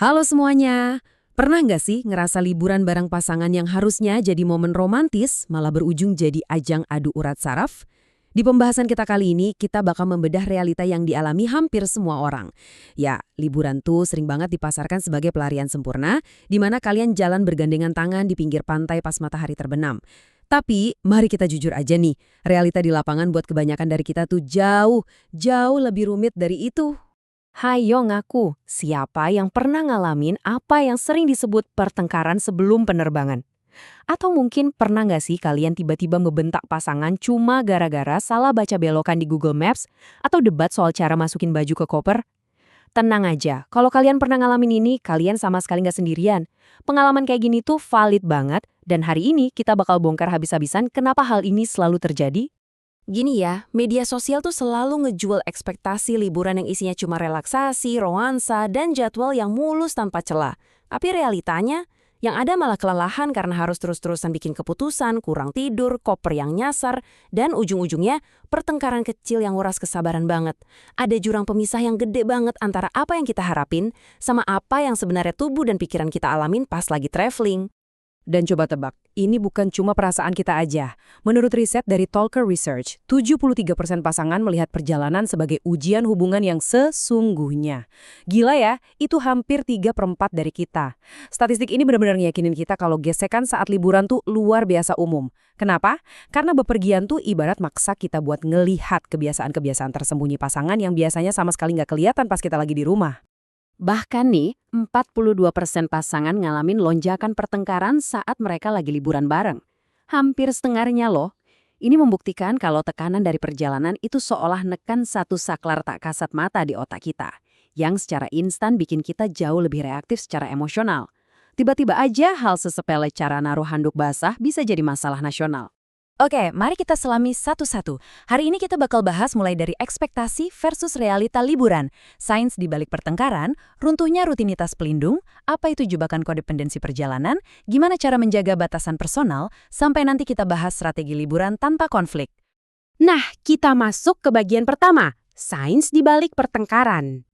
Halo semuanya, pernah nggak sih ngerasa liburan bareng pasangan yang harusnya jadi momen romantis malah berujung jadi ajang adu urat saraf? Di pembahasan kita kali ini, kita bakal membedah realita yang dialami hampir semua orang. Ya, liburan tuh sering banget dipasarkan sebagai pelarian sempurna, di mana kalian jalan bergandengan tangan di pinggir pantai pas matahari terbenam. Tapi, mari kita jujur aja nih, realita di lapangan buat kebanyakan dari kita tuh jauh lebih rumit dari itu. Hayo ngaku, siapa yang pernah ngalamin apa yang sering disebut pertengkaran sebelum penerbangan? Atau mungkin pernah nggak sih kalian tiba-tiba ngebentak pasangan cuma gara-gara salah baca belokan di Google Maps? Atau debat soal cara masukin baju ke koper? Tenang aja, kalau kalian pernah ngalamin ini, kalian sama sekali nggak sendirian. Pengalaman kayak gini tuh valid banget, dan hari ini kita bakal bongkar habis-habisan kenapa hal ini selalu terjadi. Gini ya, media sosial tuh selalu ngejual ekspektasi liburan yang isinya cuma relaksasi, romansa, dan jadwal yang mulus tanpa celah. Tapi realitanya, yang ada malah kelelahan karena harus terus-terusan bikin keputusan, kurang tidur, koper yang nyasar, dan ujung-ujungnya pertengkaran kecil yang nguras kesabaran banget. Ada jurang pemisah yang gede banget antara apa yang kita harapin sama apa yang sebenarnya tubuh dan pikiran kita alamin pas lagi traveling. Dan coba tebak, ini bukan cuma perasaan kita aja. Menurut riset dari Talker Research, 73% pasangan melihat perjalanan sebagai ujian hubungan yang sesungguhnya. Gila ya, itu hampir 3/4 dari kita. Statistik ini benar-benar ngeyakinin kita kalau gesekan saat liburan tuh luar biasa umum. Kenapa? Karena bepergian tuh ibarat maksa kita buat ngelihat kebiasaan-kebiasaan tersembunyi pasangan yang biasanya sama sekali nggak kelihatan pas kita lagi di rumah. Bahkan nih, 42% pasangan ngalamin lonjakan pertengkaran saat mereka lagi liburan bareng. Hampir setengahnya loh. Ini membuktikan kalau tekanan dari perjalanan itu seolah nekan satu saklar tak kasat mata di otak kita, yang secara instan bikin kita jauh lebih reaktif secara emosional. Tiba-tiba aja hal sesepele cara naruh handuk basah bisa jadi masalah nasional. Oke, mari kita selami satu-satu. Hari ini kita bakal bahas mulai dari ekspektasi versus realita liburan, sains di balik pertengkaran, runtuhnya rutinitas pelindung, apa itu jebakan kodependensi perjalanan, gimana cara menjaga batasan personal, sampai nanti kita bahas strategi liburan tanpa konflik. Nah, kita masuk ke bagian pertama, sains di balik pertengkaran.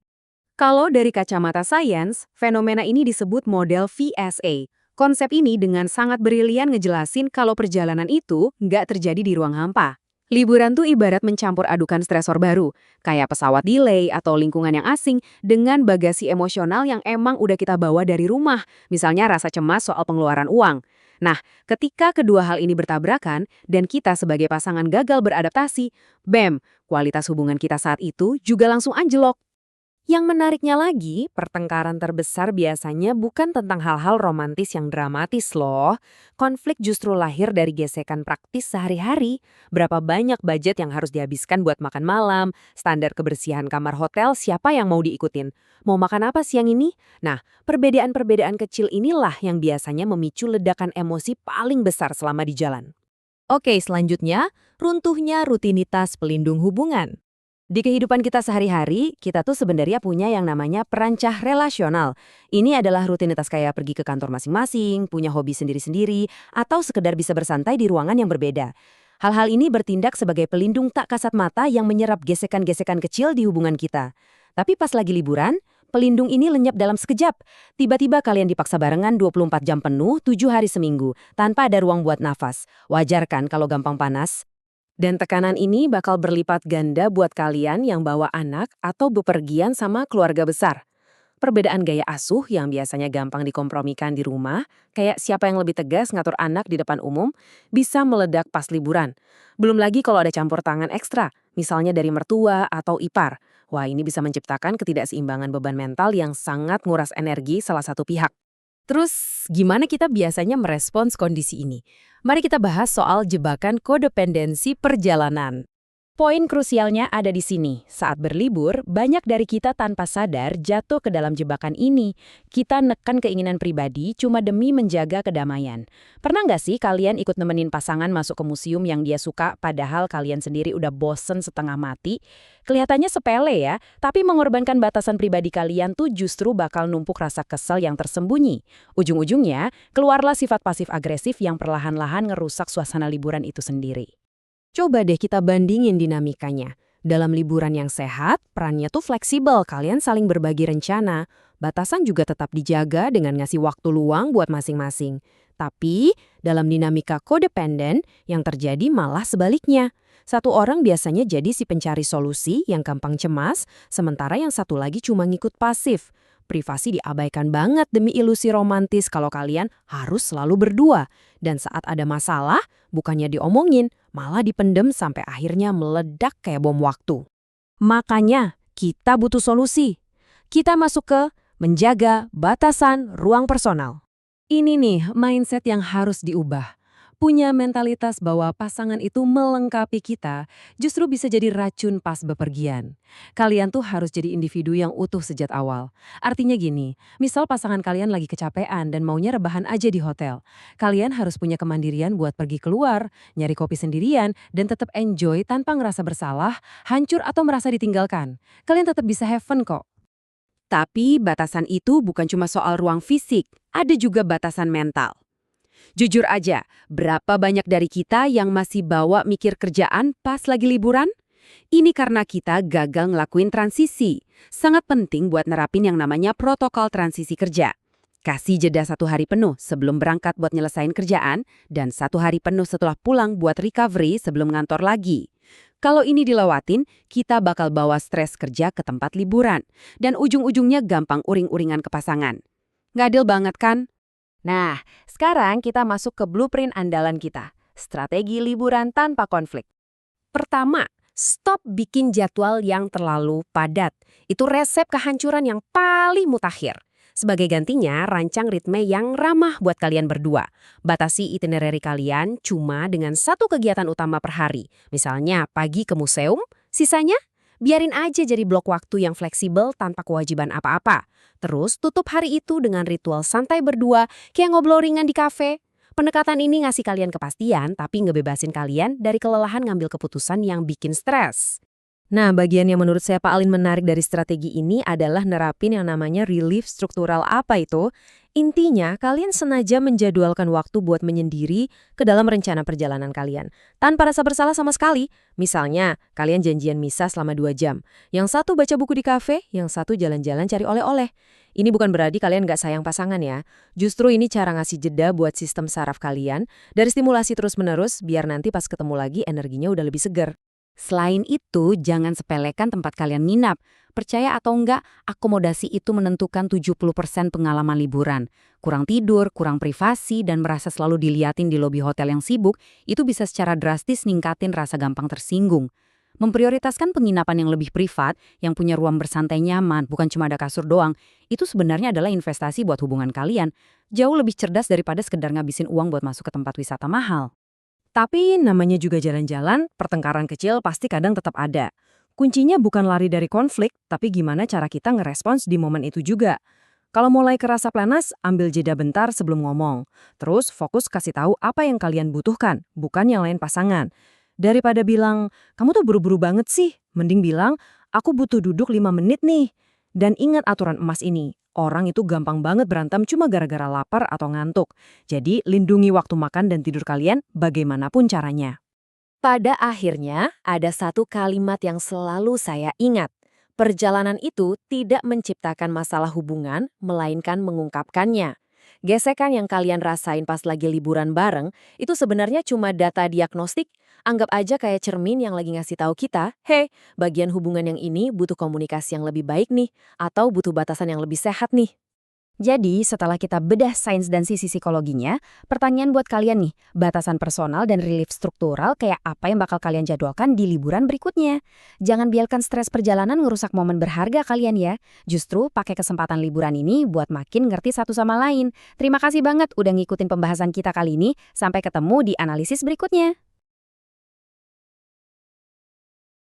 Kalau dari kacamata sains, fenomena ini disebut model VSA. Konsep ini dengan sangat brilian ngejelasin kalau perjalanan itu nggak terjadi di ruang hampa. Liburan tuh ibarat mencampur adukan stresor baru, kayak pesawat delay atau lingkungan yang asing dengan bagasi emosional yang emang udah kita bawa dari rumah, misalnya rasa cemas soal pengeluaran uang. Nah, ketika kedua hal ini bertabrakan dan kita sebagai pasangan gagal beradaptasi, bam, kualitas hubungan kita saat itu juga langsung anjlok. Yang menariknya lagi, pertengkaran terbesar biasanya bukan tentang hal-hal romantis yang dramatis loh. Konflik justru lahir dari gesekan praktis sehari-hari. Berapa banyak budget yang harus dihabiskan buat makan malam, standar kebersihan kamar hotel, siapa yang mau diikutin. Mau makan apa siang ini? Nah, perbedaan-perbedaan kecil inilah yang biasanya memicu ledakan emosi paling besar selama di jalan. Oke, selanjutnya, runtuhnya rutinitas pelindung hubungan. Di kehidupan kita sehari-hari, kita tuh sebenarnya punya yang namanya perancah relasional. Ini adalah rutinitas kayak pergi ke kantor masing-masing, punya hobi sendiri-sendiri, atau sekedar bisa bersantai di ruangan yang berbeda. Hal-hal ini bertindak sebagai pelindung tak kasat mata yang menyerap gesekan-gesekan kecil di hubungan kita. Tapi pas lagi liburan, pelindung ini lenyap dalam sekejap. Tiba-tiba kalian dipaksa barengan 24 jam penuh, 7 hari seminggu, tanpa ada ruang buat nafas. Wajar kan kalau gampang panas? Dan tekanan ini bakal berlipat ganda buat kalian yang bawa anak atau bepergian sama keluarga besar. Perbedaan gaya asuh yang biasanya gampang dikompromikan di rumah, kayak siapa yang lebih tegas ngatur anak di depan umum, bisa meledak pas liburan. Belum lagi kalau ada campur tangan ekstra, misalnya dari mertua atau ipar. Wah, ini bisa menciptakan ketidakseimbangan beban mental yang sangat nguras energi salah satu pihak. Terus, gimana kita biasanya merespons kondisi ini? Mari kita bahas soal jebakan kodependensi perjalanan. Poin krusialnya ada di sini. Saat berlibur, banyak dari kita tanpa sadar jatuh ke dalam jebakan ini. Kita nekan keinginan pribadi cuma demi menjaga kedamaian. Pernah nggak sih kalian ikut nemenin pasangan masuk ke museum yang dia suka padahal kalian sendiri udah bosen setengah mati? Kelihatannya sepele ya, tapi mengorbankan batasan pribadi kalian tuh justru bakal numpuk rasa kesel yang tersembunyi. Ujung-ujungnya, keluarlah sifat pasif-agresif yang perlahan-lahan ngerusak suasana liburan itu sendiri. Coba deh kita bandingin dinamikanya. Dalam liburan yang sehat, perannya tuh fleksibel, kalian saling berbagi rencana. Batasan juga tetap dijaga dengan ngasih waktu luang buat masing-masing. Tapi, dalam dinamika codependent, yang terjadi malah sebaliknya. Satu orang biasanya jadi si pencari solusi yang gampang cemas, sementara yang satu lagi cuma ngikut pasif. Privasi diabaikan banget demi ilusi romantis kalau kalian harus selalu berdua. Dan saat ada masalah, bukannya diomongin, malah dipendem sampai akhirnya meledak kayak bom waktu. Makanya, kita butuh solusi. Kita masuk ke menjaga batasan ruang personal. Ini nih mindset yang harus diubah. Punya mentalitas bahwa pasangan itu melengkapi kita justru bisa jadi racun pas bepergian. Kalian tuh harus jadi individu yang utuh sejak awal. Artinya gini, misal pasangan kalian lagi kecapean dan maunya rebahan aja di hotel. Kalian harus punya kemandirian buat pergi keluar, nyari kopi sendirian, dan tetap enjoy tanpa ngerasa bersalah, hancur atau merasa ditinggalkan. Kalian tetap bisa have fun kok. Tapi batasan itu bukan cuma soal ruang fisik, ada juga batasan mental. Jujur aja, berapa banyak dari kita yang masih bawa mikir kerjaan pas lagi liburan? Ini karena kita gagal ngelakuin transisi. Sangat penting buat nerapin yang namanya protokol transisi kerja. Kasih jeda 1 hari penuh sebelum berangkat buat nyelesain kerjaan, dan 1 hari penuh setelah pulang buat recovery sebelum ngantor lagi. Kalau ini dilewatin, kita bakal bawa stres kerja ke tempat liburan. Dan ujung-ujungnya gampang uring-uringan ke pasangan. Nggak adil banget kan? Nah, sekarang kita masuk ke blueprint andalan kita. Strategi liburan tanpa konflik. Pertama, stop bikin jadwal yang terlalu padat. Itu resep kehancuran yang paling mutakhir. Sebagai gantinya, rancang ritme yang ramah buat kalian berdua. Batasi itinerary kalian cuma dengan 1 kegiatan utama per hari. Misalnya pagi ke museum, sisanya biarin aja jadi blok waktu yang fleksibel tanpa kewajiban apa-apa. Terus tutup hari itu dengan ritual santai berdua, kayak ngobrol ringan di kafe. Pendekatan ini ngasih kalian kepastian, tapi ngebebasin kalian dari kelelahan ngambil keputusan yang bikin stres. Nah, bagian yang menurut saya paling menarik dari strategi ini adalah nerapin yang namanya relief struktural. Apa itu? Intinya, kalian sengaja menjadwalkan waktu buat menyendiri ke dalam rencana perjalanan kalian. Tanpa rasa bersalah sama sekali. Misalnya, kalian janjian misa selama 2 jam. Yang satu baca buku di kafe, yang satu jalan-jalan cari oleh-oleh. Ini bukan berarti kalian nggak sayang pasangan ya. Justru ini cara ngasih jeda buat sistem saraf kalian, dari stimulasi terus-menerus, biar nanti pas ketemu lagi energinya udah lebih segar. Selain itu, jangan sepelekan tempat kalian nginap. Percaya atau enggak, akomodasi itu menentukan 70% pengalaman liburan. Kurang tidur, kurang privasi, dan merasa selalu diliatin di lobi hotel yang sibuk, itu bisa secara drastis ningkatin rasa gampang tersinggung. Memprioritaskan penginapan yang lebih privat, yang punya ruang bersantai nyaman, bukan cuma ada kasur doang, itu sebenarnya adalah investasi buat hubungan kalian. Jauh lebih cerdas daripada sekedar ngabisin uang buat masuk ke tempat wisata mahal. Tapi namanya juga jalan-jalan, pertengkaran kecil pasti kadang tetap ada. Kuncinya bukan lari dari konflik, tapi gimana cara kita ngerespons di momen itu juga. Kalau mulai kerasa panas, ambil jeda bentar sebelum ngomong. Terus fokus kasih tahu apa yang kalian butuhkan, bukan yang lain pasangan. Daripada bilang, kamu tuh buru-buru banget sih, mending bilang, aku butuh duduk 5 menit nih. Dan ingat aturan emas ini. Orang itu gampang banget berantem cuma gara-gara lapar atau ngantuk. Jadi, lindungi waktu makan dan tidur kalian bagaimanapun caranya. Pada akhirnya, ada satu kalimat yang selalu saya ingat. Perjalanan itu tidak menciptakan masalah hubungan, melainkan mengungkapkannya. Gesekan yang kalian rasain pas lagi liburan bareng, itu sebenarnya cuma data diagnostik. Anggap aja kayak cermin yang lagi ngasih tahu kita, hey, bagian hubungan yang ini butuh komunikasi yang lebih baik nih, atau butuh batasan yang lebih sehat nih. Jadi, setelah kita bedah sains dan sisi psikologinya, pertanyaan buat kalian nih, batasan personal dan relief struktural kayak apa yang bakal kalian jadwalkan di liburan berikutnya? Jangan biarkan stres perjalanan ngerusak momen berharga kalian ya. Justru pakai kesempatan liburan ini buat makin ngerti satu sama lain. Terima kasih banget udah ngikutin pembahasan kita kali ini. Sampai ketemu di analisis berikutnya.